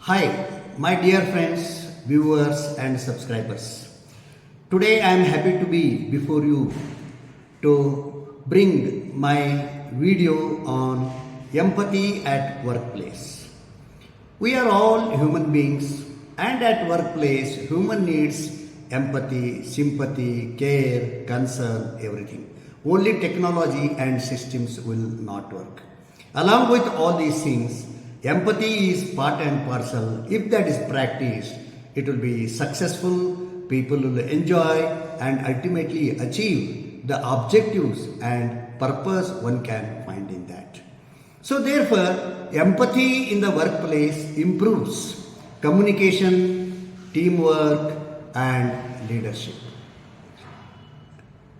Hi, my dear friends, viewers, and subscribers. Today I am happy to be before you to bring my video on empathy at workplace. We are all human beings, and at workplace, human needs empathy, sympathy, care, concern, everything. Only technology and systems will not work. Along with all these things, empathy is part and parcel. If that is practiced, it will be successful, people will enjoy and ultimately achieve the objectives and purpose one can find in that. So therefore, empathy in the workplace improves communication, teamwork and leadership.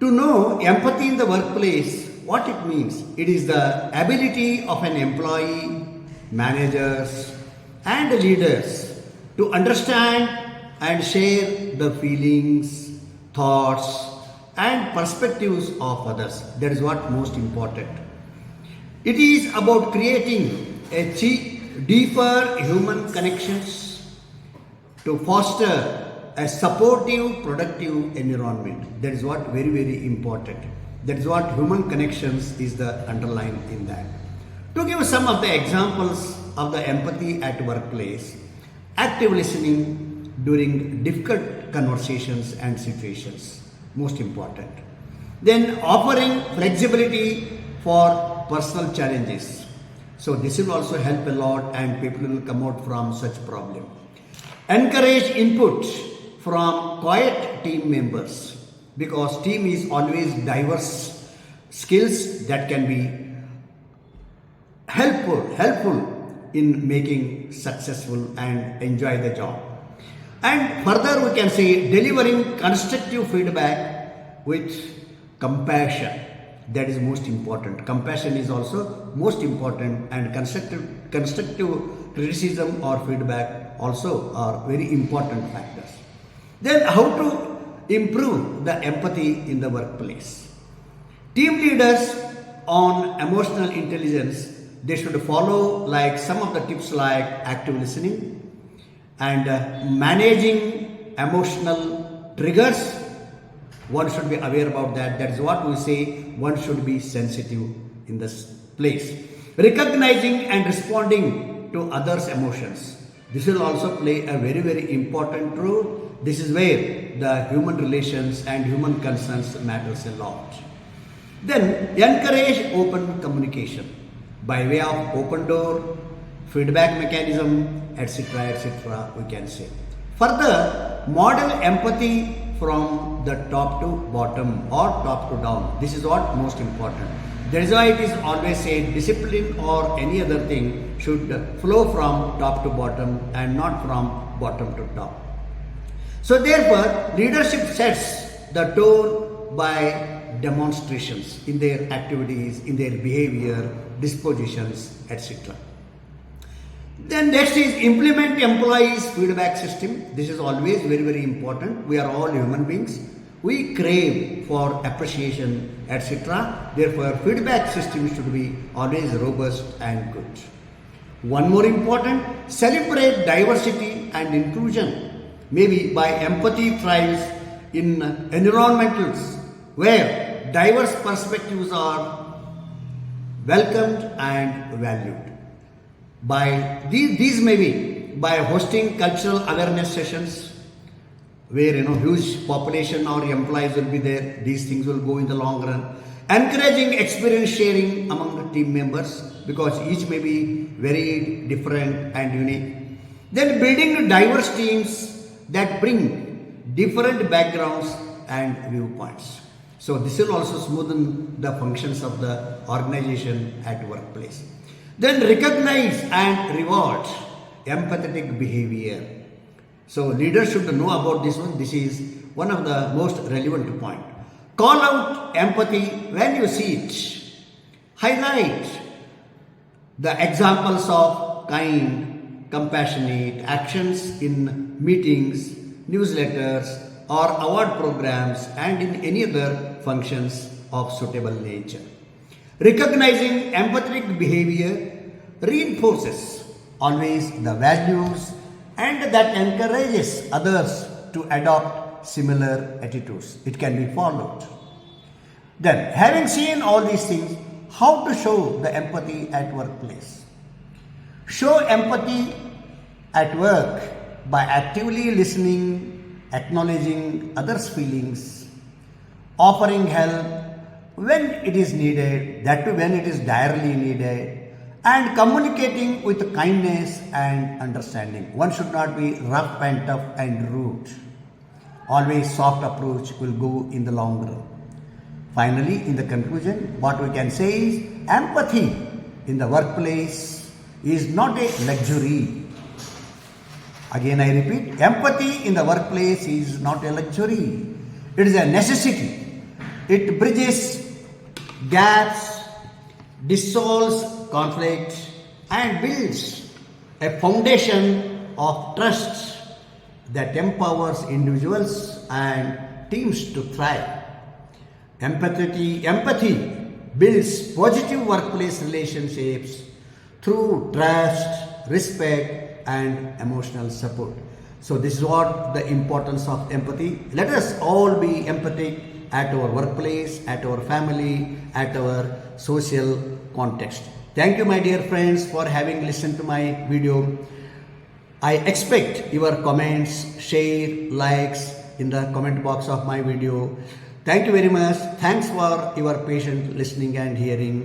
To know empathy in the workplace, what it means? It is the ability of an employee, managers and leaders to understand and share the feelings, thoughts and perspectives of others. That is what most important. It is about creating a deeper human connections to foster a supportive, productive environment. That is what very important. That is what human connections is the underline in that. To give some of the examples of the empathy at workplace, active listening during difficult conversations and situations, most important. Then offering flexibility for personal challenges. So this will also help a lot and people will come out from such problem. Encourage input from quiet team members because team is always diverse skills that can be helpful in making successful and enjoy the job. And further we can say delivering constructive feedback with compassion. That is most important. Compassion is also most important and constructive criticism or feedback also are very important factors. Then how to improve the empathy in the workplace? Team leaders on emotional intelligence, they should follow like some of the tips like active listening and managing emotional triggers. One should be aware about that. That is what we say, one should be sensitive in this place. Recognizing and responding to others' emotions. This will also play a very important role. This is where the human relations and human concerns matters a lot. Then encourage open communication by way of open door, feedback mechanism, etc. we can say. Further, model empathy from the top to bottom or top to down. This is what most important. That is why it is always said discipline or any other thing should flow from top to bottom and not from bottom to top. So therefore, leadership sets the tone by demonstrations in their activities, in their behavior, dispositions, etc. Then next is implement employees feedback system. This is always very important. We are all human beings. We crave for appreciation, etc. Therefore, feedback system should be always robust and good. One more important, celebrate diversity and inclusion. Maybe by empathy thrives in environmentals where diverse perspectives are welcomed and valued. By these may be by hosting cultural awareness sessions where huge population or employees will be there. These things will go in the long run. Encouraging experience sharing among the team members because each may be very different and unique. Then building diverse teams that bring different backgrounds and viewpoints. So this will also smoothen the functions of the organization at workplace. Then recognize and reward empathetic behavior. So leaders should know about this one. This is one of the most relevant point. Call out empathy when you see it. Highlight the examples of kind, compassionate actions in meetings, newsletters or award programs and in any other functions of suitable nature. Recognizing empathetic behavior reinforces always the values and that encourages others to adopt similar attitudes. It can be followed. Then, having seen all these things, how to show the empathy at workplace? Show empathy at work by actively listening, acknowledging others' feelings, offering help when it is needed, that too when it is direly needed, and communicating with kindness and understanding. One should not be rough and tough and rude. Always soft approach will go in the long run. Finally, in the conclusion, what we can say is empathy in the workplace is not a luxury. Again, I repeat, empathy in the workplace is not a luxury. It is a necessity. It bridges gaps, dissolves conflict, and builds a foundation of trust that empowers individuals and teams to thrive. Empathy builds positive workplace relationships through trust, respect, and emotional support. So this is what the importance of empathy. Let us all be empathic at our workplace, at our family, at our social context. Thank you, my dear friends, for having listened to my video. I expect your comments, share, likes in the comment box of my video. Thank you very much. Thanks for your patient listening and hearing.